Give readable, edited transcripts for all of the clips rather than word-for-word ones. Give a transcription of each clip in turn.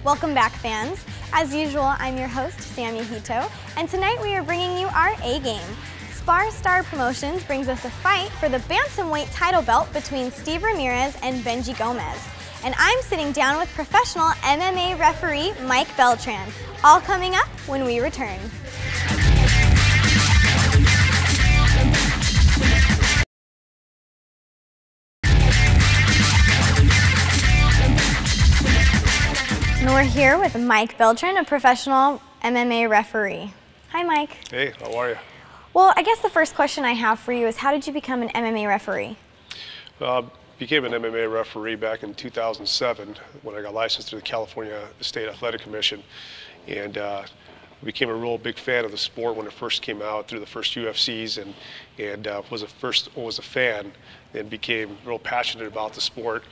Welcome back, fans. As usual, I'm your host, Sameya Hito, and tonight we are bringing you our A-game. Spar Star Promotions brings us a fight for the Bantamweight title belt between Steve Ramirez and Benji Gomez. And I'm sitting down with professional MMA referee Mike Beltran. All coming up when we return. And we're here with Mike Beltran, a professional MMA referee. Hi, Mike. Hey, how are you? Well, I guess the first question I have for you is, how did you become an MMA referee? Became an MMA referee back in 2007 when I got licensed through the California State Athletic Commission, and became a real big fan of the sport when it first came out through the first UFCs, and was a fan and became real passionate about the sport.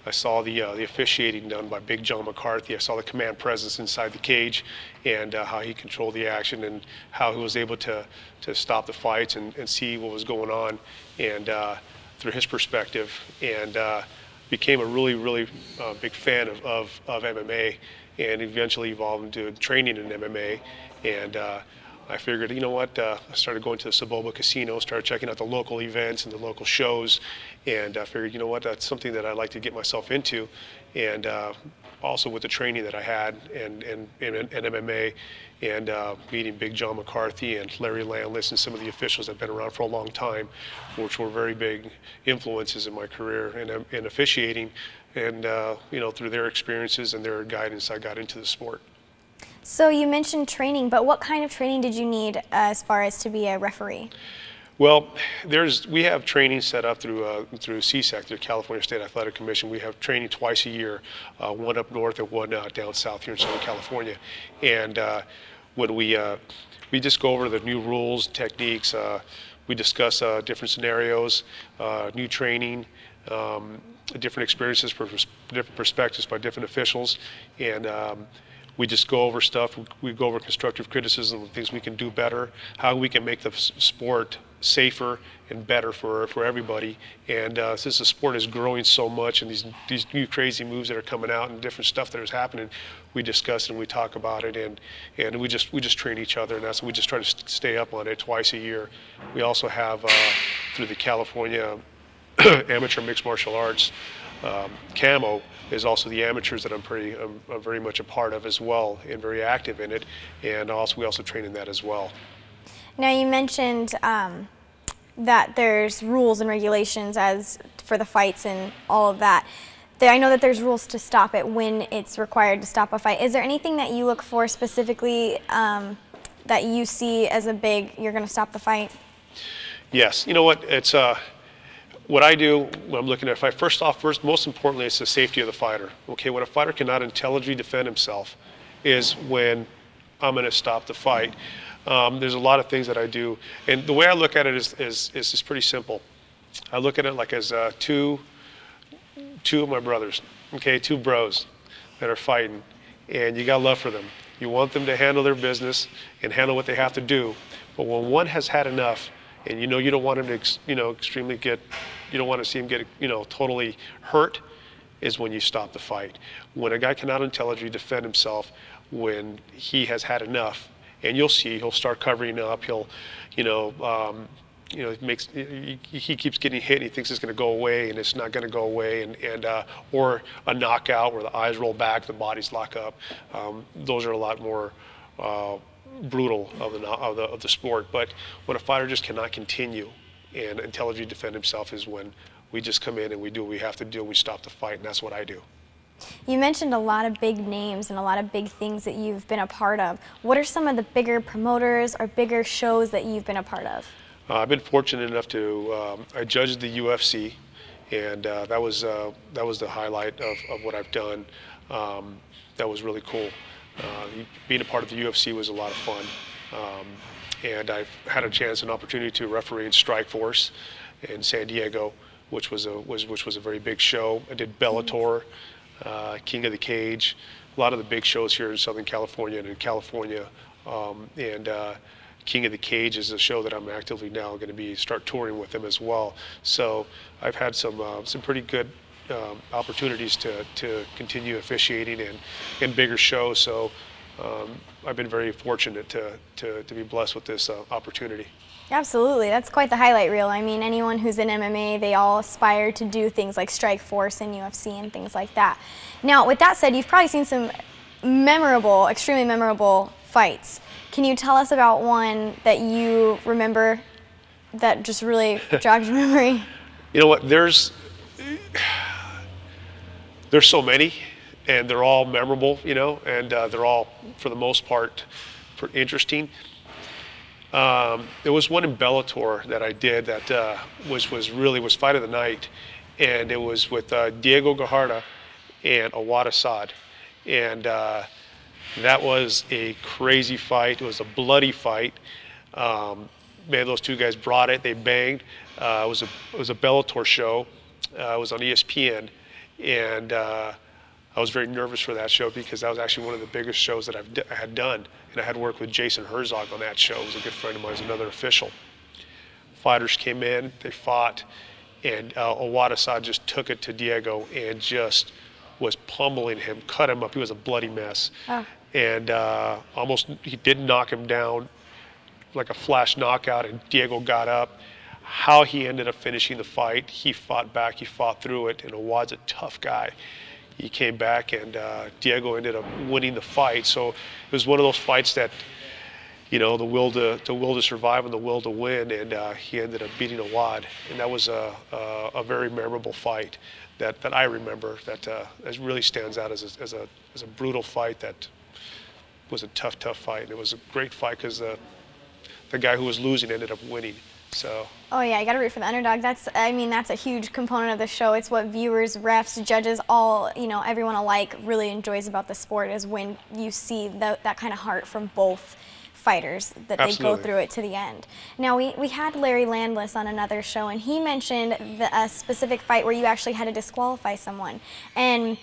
I saw the officiating done by Big John McCarthy. I saw the command presence inside the cage and how he controlled the action and how he was able to stop the fights and see what was going on, and through his perspective, and became a really big fan of MMA, and eventually evolved into training in MMA. And I figured, you know what, I started going to the Saboba Casino, started checking out the local events and the local shows, and I figured, you know what, that's something that I'd like to get myself into. And also with the training that I had in MMA, and meeting Big John McCarthy and Larry Landless and some of the officials that have been around for a long time, which were very big influences in my career in officiating. And you know, through their experiences and their guidance, I got into the sport. So you mentioned training, but what kind of training did you need as far as to be a referee? Well, we have training set up through CSAC, the California State Athletic Commission. We have training twice a year, one up north and one down south here in Southern California. And when we just go over the new rules, techniques, we discuss different scenarios, new training, different experiences, different perspectives by different officials, and we just go over stuff. We go over constructive criticism, things we can do better, how we can make the sport safer and better for everybody. And since the sport is growing so much, and these new crazy moves that are coming out and different stuff that is happening, we discuss and we talk about it, and we just train each other, and that's we just try to stay up on it twice a year. We also have through the California Amateur Mixed Martial Arts, CAMO is also the amateurs that I'm very much a part of as well, and very active in it, and we also train in that as well. Now you mentioned that there's rules and regulations as for the fights and all of that. I know that there's rules to stop it when it's required to stop a fight. Is there anything that you look for specifically that you see as a big, you're going to stop the fight? Yes. You know what? It's what I do when I'm looking at a fight, first, most importantly, it's the safety of the fighter. Okay, when a fighter cannot intelligently defend himself is when I'm going to stop the fight. There's a lot of things that I do, and the way I look at it is pretty simple. I look at it like as two of my brothers, okay, two bros that are fighting, and you got love for them. You want them to handle their business and handle what they have to do, but when one has had enough, and you know you don't want him to, you don't want to see him get, totally hurt, is when you stop the fight. When a guy cannot intelligently defend himself, when he has had enough, and you'll see he'll start covering up. He'll, he keeps getting hit, and he thinks it's going to go away, and it's not going to go away, or a knockout where the eyes roll back, the bodies lock up. Those are a lot more brutal of the sport. But when a fighter just cannot continue and intelligently defend himself is when we just come in and we do what we have to do, and we stop the fight, and that's what I do. You mentioned a lot of big names and a lot of big things that you've been a part of. What are some of the bigger promoters or bigger shows that you've been a part of? I've been fortunate enough to, I judged the UFC, and that was the highlight of what I've done. That was really cool. Being a part of the UFC was a lot of fun. And I've had a chance and opportunity to referee in Strikeforce in San Diego, which was a very big show. I did Bellator, King of the Cage, a lot of the big shows here in Southern California and in California. King of the Cage is a show that I'm actively now going to start touring with them as well. So I've had some pretty good opportunities to continue officiating in bigger shows. So I've been very fortunate to be blessed with this opportunity. Absolutely, that's quite the highlight reel. I mean, anyone who's in MMA, they all aspire to do things like Strike Force and UFC and things like that. Now, with that said, you've probably seen some memorable, extremely memorable fights. Can you tell us about one that you remember that just really jogged your memory? You know what? There's so many, and they're all memorable. You know, and they're all, for the most part, interesting. There was one in Bellator that I did that was fight of the night, and it was with Diego Gajardo and Awad Assad, and that was a crazy fight. It was a bloody fight. Man, those two guys brought it. They banged. It was a Bellator show. It was on ESPN, and I was very nervous for that show because that was actually one of the biggest shows that I had done. And I had worked with Jason Herzog on that show. He was a good friend of mine, he was another official. Fighters came in, they fought, and Awad Assad just took it to Diego and just was pummeling him, cut him up. He was a bloody mess. Oh. And he did knock him down, like a flash knockout, and Diego got up. How he ended up finishing the fight, he fought back, he fought through it, and Awad's a tough guy. He came back, and Diego ended up winning the fight. So it was one of those fights that, you know, the will to survive and the will to win, and he ended up beating Awad, and that was a very memorable fight that I remember. That really stands out as a brutal fight. That was a tough fight. And it was a great fight because the guy who was losing ended up winning. So. Oh yeah, you got to root for the underdog. That's a huge component of the show. It's what viewers, refs, judges, all, you know, everyone alike really enjoys about the sport, is when you see that kind of heart from both fighters, that Absolutely. They go through it to the end. Now, we had Larry Landless on another show, and he mentioned a specific fight where you actually had to disqualify someone. And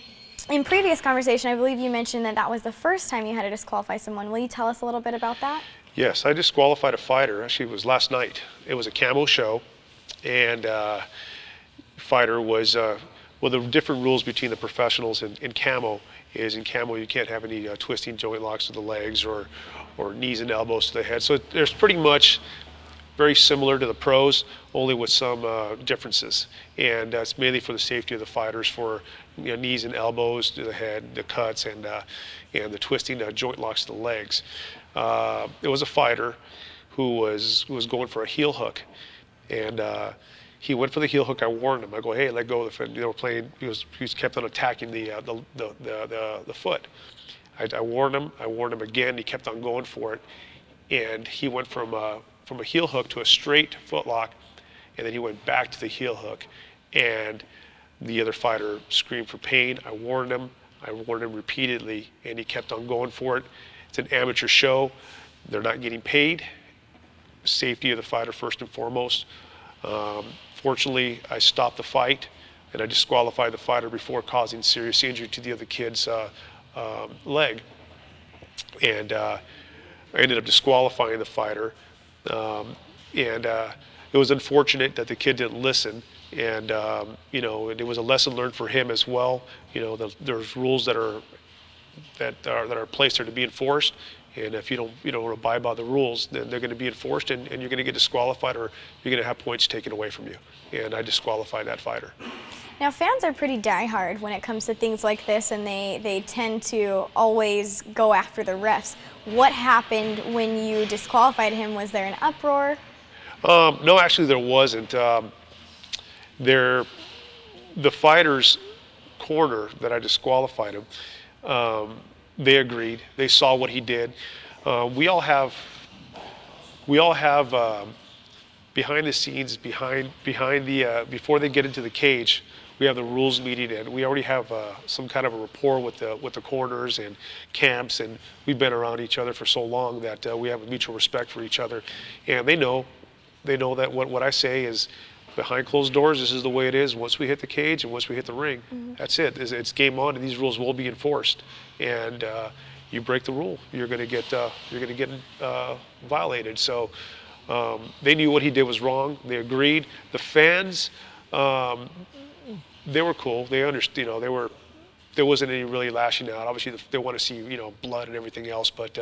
in previous conversation, I believe you mentioned that was the first time you had to disqualify someone. Will you tell us a little bit about that? Yes, I disqualified a fighter. Actually, it was last night. It was a camo show, and fighter was, well, the different rules between the professionals and camo is, in camo you can't have any twisting joint locks to the legs or knees and elbows to the head. So there's pretty much very similar to the pros, only with some differences. And it's mainly for the safety of the fighters, for knees and elbows to the head, the cuts, and the twisting joint locks to the legs. It was a fighter who was going for a heel hook, and he went for the heel hook. I warned him. I go, hey, let go of the foot. They were playing. He was kept on attacking the foot. I warned him. I warned him again. He kept on going for it, and he went from a heel hook to a straight foot lock, and then he went back to the heel hook, and the other fighter screamed for pain. I warned him. I warned him repeatedly, and he kept on going for it. It's an amateur show. They're not getting paid. Safety of the fighter first and foremost. Fortunately, I stopped the fight, and I disqualified the fighter before causing serious injury to the other kid's leg. And I ended up disqualifying the fighter. It was unfortunate that the kid didn't listen. And you know, it was a lesson learned for him as well. You know, there's rules that are placed there to be enforced, and if you don't abide by the rules, then they're going to be enforced, and you're going to get disqualified, or you're going to have points taken away from you. And I disqualified that fighter. Now, fans are pretty diehard when it comes to things like this, and they tend to always go after the refs. What happened when you disqualified him? Was there an uproar? No, actually there wasn't. The fighter's corner that I disqualified him, they agreed. They saw what he did. We all have behind the scenes, before they get into the cage, we have the rules meeting, and we already have some kind of a rapport with the corners and camps, and we've been around each other for so long that we have a mutual respect for each other, and they know that what I say is, behind closed doors, this is the way it is. Once we hit the cage and once we hit the ring, that's it. It's game on, and these rules will be enforced. And you break the rule, you're going to get violated. So they knew what he did was wrong. They agreed. The fans, They were cool. They understood, you know, there wasn't any really lashing out. Obviously, they want to see, you know, blood and everything else, but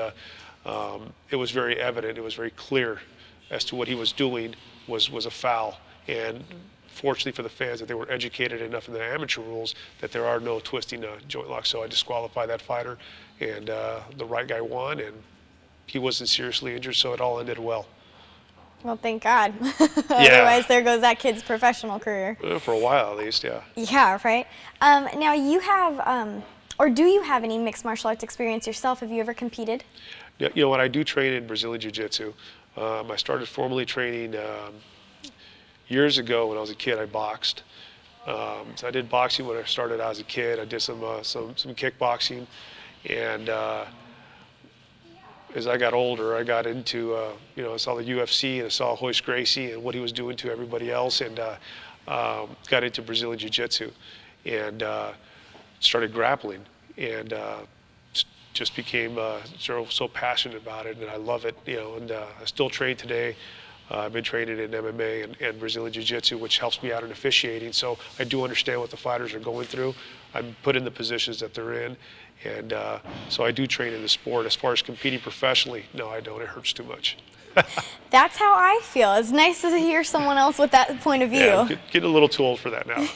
it was very evident. It was very clear as to what he was doing was a foul. And fortunately for the fans, that they were educated enough in the amateur rules that there are no twisting joint locks. So I disqualified that fighter, and the right guy won, and he wasn't seriously injured, so it all ended well. Well, thank God. Yeah. Otherwise, there goes that kid's professional career. For a while, at least, yeah. Yeah, right. Now, you have, or do you have any mixed martial arts experience yourself? Have you ever competed? Yeah, you know what? I do train in Brazilian Jiu-Jitsu. I started formally training years ago when I was a kid. I boxed. So I did boxing when I started as a kid. I did some kickboxing, and as I got older, I got into, you know, I saw the UFC and I saw Royce Gracie and what he was doing to everybody else, and got into Brazilian Jiu-Jitsu and started grappling, and just became so passionate about it, and I love it, you know, and I still train today. I've been training in MMA and Brazilian Jiu-Jitsu, which helps me out in officiating, so I do understand what the fighters are going through. I'm put in the positions that they're in, and so I do train in the sport. As far as competing professionally, no, I don't. It hurts too much. That's how I feel. It's nice to hear someone else with that point of view. Yeah, I'm getting a little too old for that now.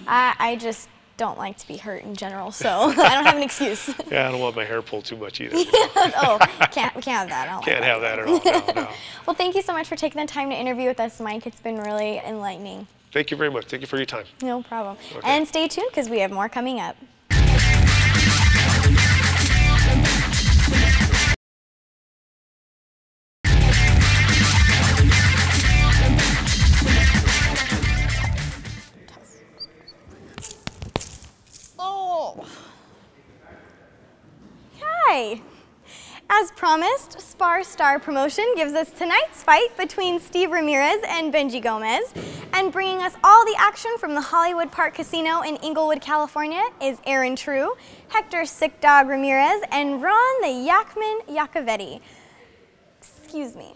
I just don't like to be hurt in general, so I don't have an excuse. Yeah, I don't want my hair pulled too much either. Oh, we can't have that. I don't Can't like have that at all, no. Well, thank you so much for taking the time to interview with us, Mike. It's been really enlightening. Thank you very much. Thank you for your time. No problem. Okay. And stay tuned because we have more coming up. Oh. Hi. As promised, Spar Star Promotion gives us tonight's fight between Steve Ramirez and Benji Gomez. And bringing us all the action from the Hollywood Park Casino in Inglewood, California is Aaron True, Hector Sick Dog Ramirez, and Ron the Yakman Yakovetti. Excuse me.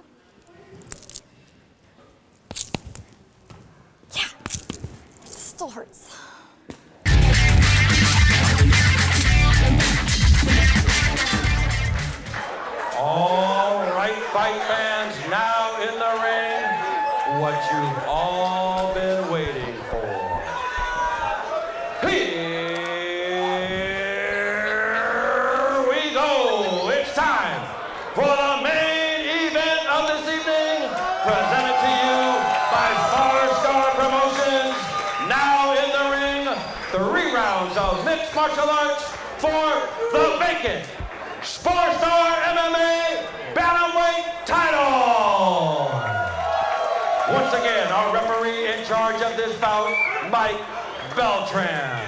Yeah, it still hurts. All right, fight fans, now in the ring, what you've all been waiting for. Here we go. It's time for the main event of this evening, presented to you by Spar Star Promotions. Now in the ring, 3 rounds of mixed martial arts for the vacant Spar Star MMA Bantamweight title. Once again, our referee in charge of this bout, Mike Beltran.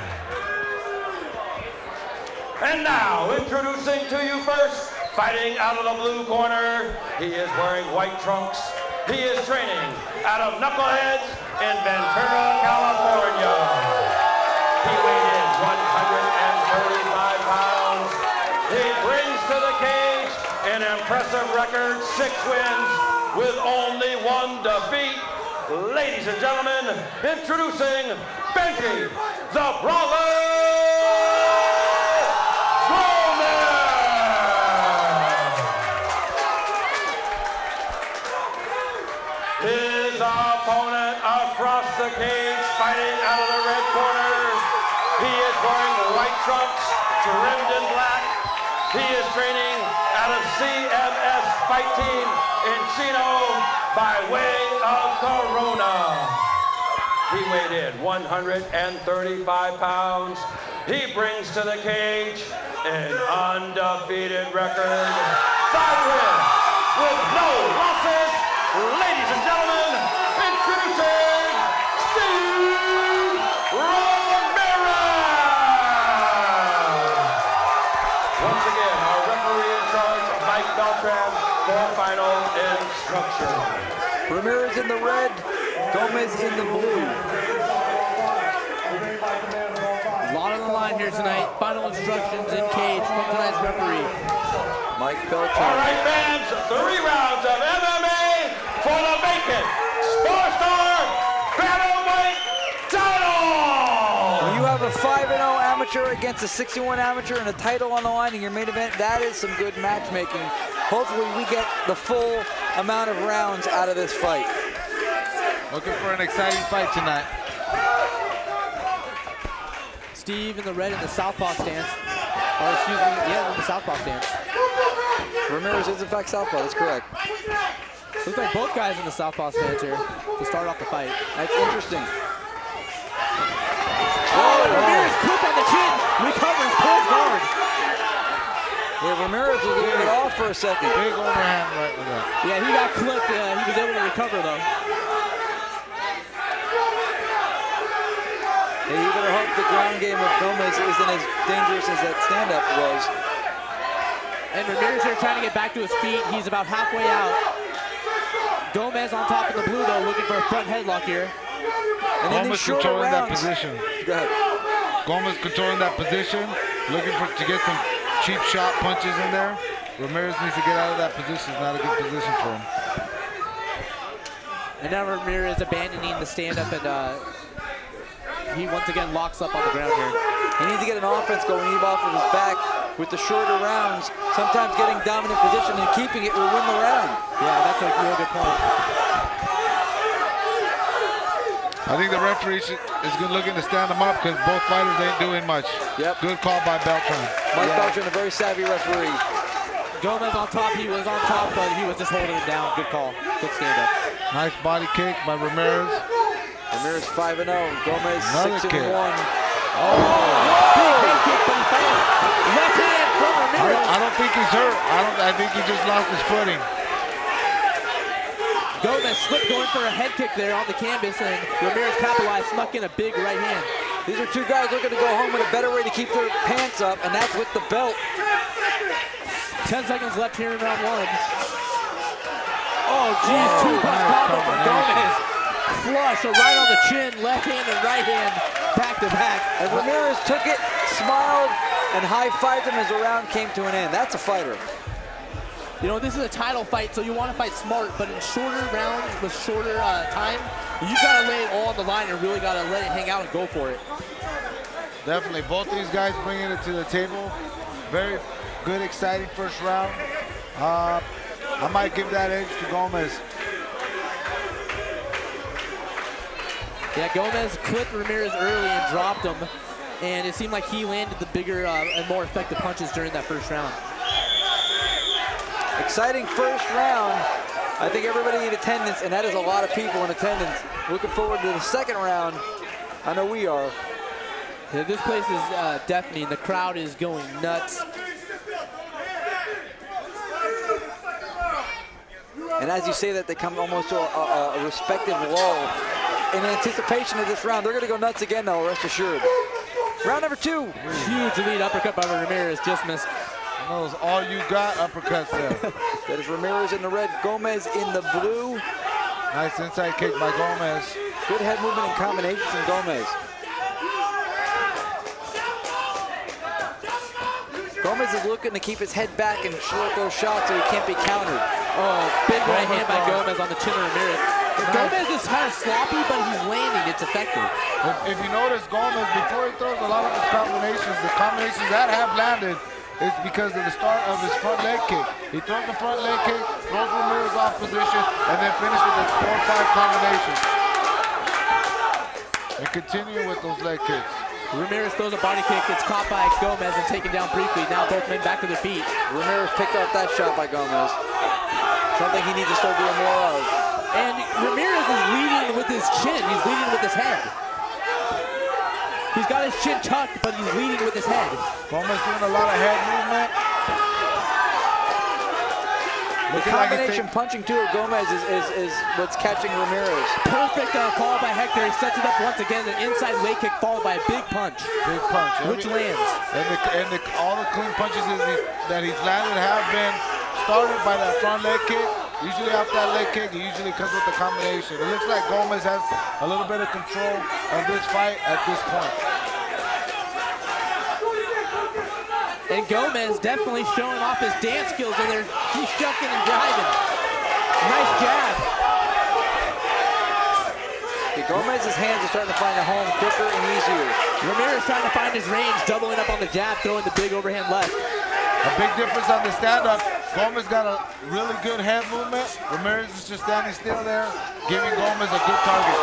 And now, introducing to you first, fighting out of the blue corner, he is wearing white trunks. He is training out of Knuckleheads in Ventura, California. He weighed in 135 pounds. He brings to the cage an impressive record, 6 wins with only 1 defeat. Ladies and gentlemen, introducing Benji, the Brawler Gomez. His opponent across the cage, fighting out of the red corner. He is wearing white trunks, trimmed in black. He is training out of CMS Fight Team in Chino by way of Corona. He weighed in 135 pounds. He brings to the cage an undefeated record, 5 wins with no losses. Ladies and gentlemen, introducing Steve Ramirez. Once again, our referee in charge, Mike Beltran, for final instructions. Ramirez in the red, Gomez in the blue. A lot on the line here tonight. Final instructions in cage from tonight's referee. Mike Beltran. All right, fans, 3 rounds of MMA for the vacant Spar Star Bantamweight title. a 5-0 amateur against a 61 amateur and a title on the line in your main event. That is some good matchmaking. Hopefully we get the full amount of rounds out of this fight. Looking for an exciting fight tonight. Steve in the red in the southpaw stance. Or excuse me, yeah, in the southpaw stance. Ramirez is in fact southpaw, that's correct. Looks like both guys in the southpaw stance here to start off the fight. That's interesting. Oh, Ramirez clipped on the chin, recovers, pulls guard. Yeah, Ramirez was leaving it off for a second. Big overhand right with that. Yeah, he got clipped. He was able to recover though. Hey, you better hope the ground game of Gomez isn't as dangerous as that stand-up was. And Ramirez here trying to get back to his feet. He's about halfway out. Gomez on top of the blue though, looking for a front headlock here. And then Gomez controlling that position. Go ahead. Gomez controlling that position, looking to get some cheap shot punches in there. Ramirez needs to get out of that position. It's not a good position for him. And now Ramirez abandoning the stand-up, and he once again locks up on the ground here. He needs to get an offense going, leave off of his back with the shorter rounds. Sometimes getting dominant position and keeping it will win the round. Yeah, that's a real good point. I think the referee is looking to stand him up because both fighters ain't doing much. Yep. Good call by Beltan. Mike Beltran, a very savvy referee. Gomez on top, he was on top, but he was just holding him down. Good call, good stand-up. Nice body kick by Ramirez. Ramirez 5-0, Gomez 6-1. Oh, big head kick, but he failed. Left hand from Ramirez. I don't think he's hurt. I think he just lost his footing. Gomez slipped going for a head kick there on the canvas, and Ramirez capitalized, snuck in a big right hand. These are two guys looking to go home with a better way to keep their pants up, and that's with the belt. 10 seconds left here in round one. Oh, geez, two-punch combo from Gomez. Flush, so right on the chin, left hand and right hand, back to back. And Ramirez took it, smiled, and high-fived him as the round came to an end. That's a fighter. You know, this is a title fight, so you want to fight smart, but in shorter rounds with shorter time, you got to lay it all on the line and really got to let it hang out and go for it. Definitely, both these guys bringing it to the table. Very good, exciting first round. I might give that edge to Gomez. Yeah, Gomez clipped Ramirez early and dropped him, and it seemed like he landed the bigger and more effective punches during that first round. Exciting first round. I think everybody in attendance, and that is a lot of people in attendance, looking forward to the second round. I know we are. Yeah, this place is deafening. The crowd is going nuts. And as you say that, they come almost to a respective lull. In anticipation of this round, they're going to go nuts again, though, rest assured. Round number two. Huge lead uppercut by Ramirez, just missed. Those all you got uppercuts there. That is Ramirez in the red, Gomez in the blue. Nice inside kick by Gomez. Good head movement and combinations from Gomez. Gomez is looking to keep his head back and short those shots so he can't be countered. Oh, big right hand by Gomez on the chin of Ramirez. Gomez is kind of sloppy, but he's landing. It's effective. If you notice, Gomez, before he throws a lot of his combinations, the combinations that have landed is because of the start of his front leg kick. He throws the front leg kick, throws Ramirez off position, and then finishes with 4 or 5 combinations. And continue with those leg kicks. Ramirez throws a body kick. It's caught by Gomez and taken down briefly. Now both men back to their feet. Ramirez picked off that shot by Gomez. Something he needs to start doing more of. And Ramirez is leading with his chin. He's leading with his head. He's got his chin tucked, but he's leading with his head. Gomez doing a lot of head movement. The combination punching too of Gomez is what's catching Ramirez. Perfect call by Hector. He sets it up once again. An inside leg kick followed by a big punch. Big punch. Which lands. And all the clean punches that he's landed have been started by that front leg kick. Usually after that leg kick, he usually comes with the combination. It looks like Gomez has a little bit of control of this fight at this point. And Gomez definitely showing off his dance skills in there. He's shucking and driving. Nice jab. Gomez's hands are starting to find a home quicker and easier. Ramirez trying to find his range, doubling up on the jab, throwing the big overhand left. A big difference on the stand-up. Gomez got a really good head movement. Ramirez is just standing still there, giving Gomez a good target.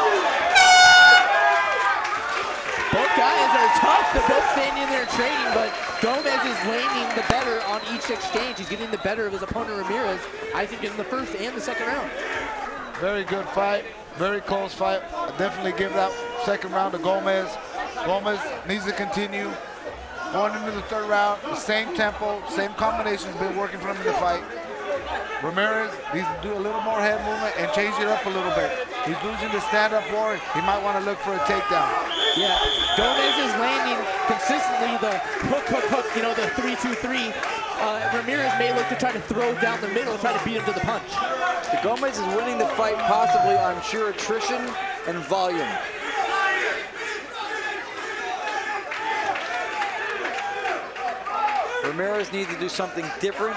Both guys are tough. They're both standing there trading, but Gomez is landing the better on each exchange. He's getting the better of his opponent Ramirez, I think, in the first and the second round. Very good fight. Very close fight. I definitely give that second round to Gomez. Gomez needs to continue. Going into the third round, the same tempo, same combinations been working for him in the fight. Ramirez needs to do a little more head movement and change it up a little bit. He's losing the stand-up war. He might want to look for a takedown. Yeah, Gomez is landing consistently the hook, you know, the 3-2-3. Ramirez may look to try to throw down the middle, try to beat him to the punch. Gomez is winning the fight possibly on sheer attrition and volume. Ramirez needs to do something different.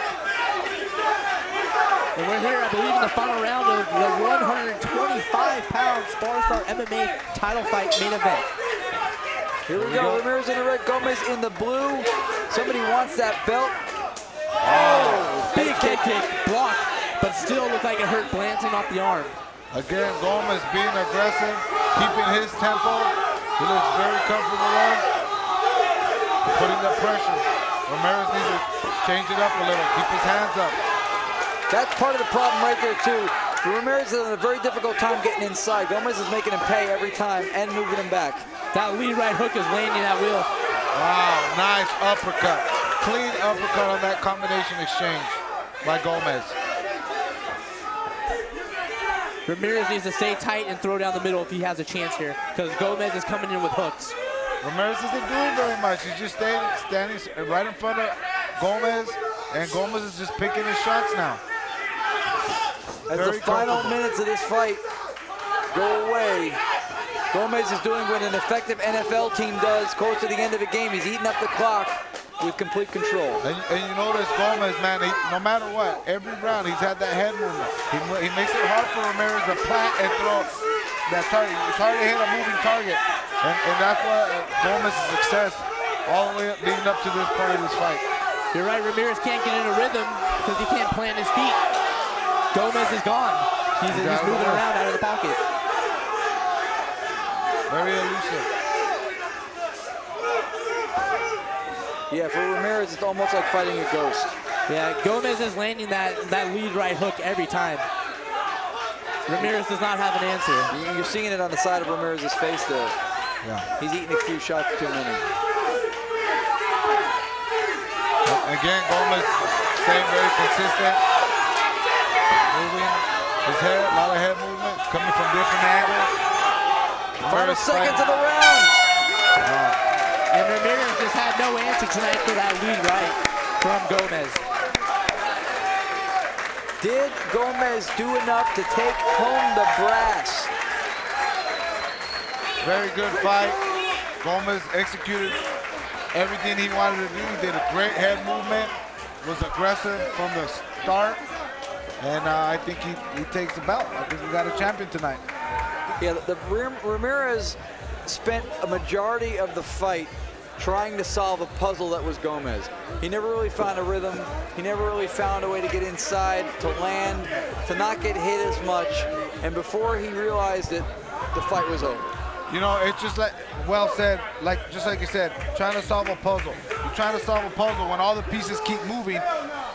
And we're here, I believe, in the final round of the 125-pound Spar Star MMA title fight main event. Here we go. Ramirez in the red, Gomez in the blue. Somebody wants that belt. Oh, big head kick, blocked, but still looked like it hurt Beltan off the arm. Again, Gomez being aggressive, keeping his tempo. He looks very comfortable there. Putting the pressure. Ramirez needs to change it up a little, keep his hands up. That's part of the problem right there too. Ramirez is having a very difficult time getting inside. Gomez is making him pay every time and moving him back. That lead right hook is landing that wheel. Wow, nice uppercut. Clean uppercut on that combination exchange by Gomez. Ramirez needs to stay tight and throw down the middle if he has a chance here, because Gomez is coming in with hooks. Ramirez isn't doing very much. He's just standing right in front of Gomez, and Gomez is just picking his shots now. As the final minutes of this fight go away, Gomez is doing what an effective NFL team does close to the end of a game. He's eating up the clock with complete control. And you notice Gomez, man, no matter what, every round he's had that head movement. He makes it hard for Ramirez to plant and throw that target. It's hard to hit a moving target. And that's what Gomez's success all the way up, leading up to this part of this fight. You're right, Ramirez can't get in a rhythm because he can't plant his feet. Gomez is gone. He's moving around out of the pocket. Very elusive. Yeah, for Ramirez, it's almost like fighting a ghost. Yeah, Gomez is landing that lead right hook every time. Ramirez does not have an answer. You're seeing it on the side of Ramirez's face there. Yeah. He's eating a few shots too many. Again, Gomez staying very consistent. Moving his head, a lot of head movement, coming from different angles. Final seconds of the round. And Ramirez just had no answer tonight for that lead right from Gomez. Did Gomez do enough to take home the brass? Very good fight. Gomez executed everything he wanted to do. He did a great head movement, was aggressive from the start, and I think he takes the belt. I think we got a champion tonight. Yeah, Ramirez spent a majority of the fight trying to solve a puzzle that was Gomez. He never really found a rhythm. He never really found a way to get inside, to land, to not get hit as much. And before he realized it, the fight was over. You know, it's just like, well said, just like you said, trying to solve a puzzle. You're trying to solve a puzzle when all the pieces keep moving.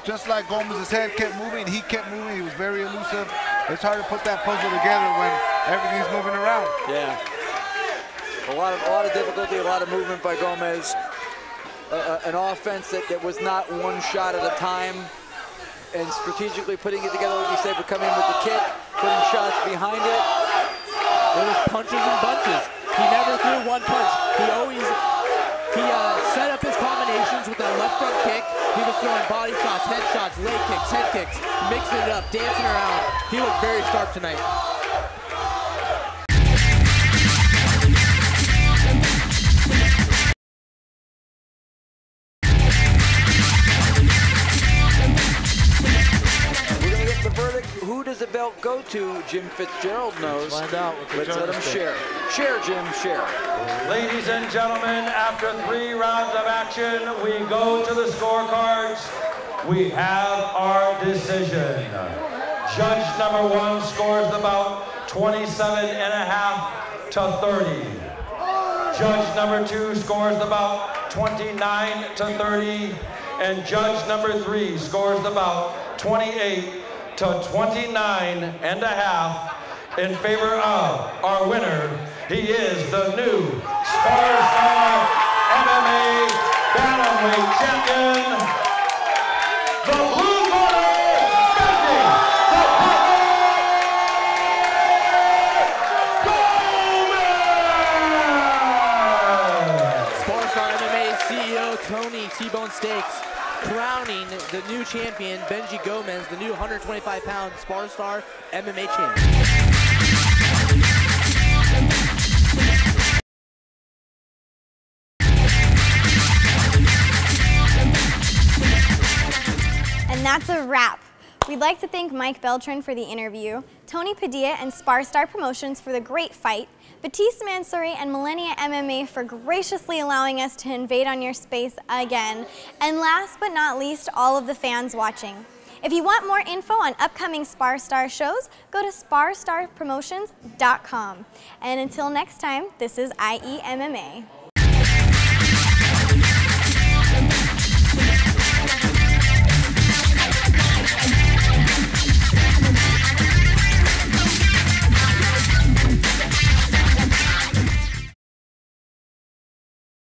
Just like Gomez's head kept moving, he kept moving. He was very elusive. It's hard to put that puzzle together when everything's moving around. Yeah. A lot of difficulty, a lot of movement by Gomez. An offense that was not one shot at a time, and strategically putting it together, like you said, but coming in with the kick, putting shots behind it. It was punches and bunches. He never threw one punch. He set up his combinations with that left front kick. He was throwing body shots, head shots, leg kicks, head kicks, mixing it up, dancing around. He looked very sharp tonight. We're gonna get the verdict. Who who does the belt go to? Jim Fitzgerald knows. Let's find out. Let's let him share. Share, Jim, share. Ladies and gentlemen, after 3 rounds of action, we go to the scorecards. We have our decision. Judge number 1 scores the bout 27.5 to 30. Judge number 2 scores the bout 29 to 30. And judge number 3 scores the bout 28 to 29.5 in favor of our winner. He is the new Spar Star MMA Bantamweight champion, the blue corner, Benji, the Gomez! Spar Star MMA CEO Tony T-Bone Steaks crowning the new champion, Benji Gomez, the new 125-pound Spar Star MMA champion. And that's a wrap. We'd like to thank Mike Beltran for the interview, Tony Padilla and Spar Star Promotions for the great fight, Batista Mansouri and Millennia MMA for graciously allowing us to invade on your space again, and last but not least, all of the fans watching. If you want more info on upcoming Spar Star shows, go to sparstarpromotions.com. And until next time, this is IE MMA.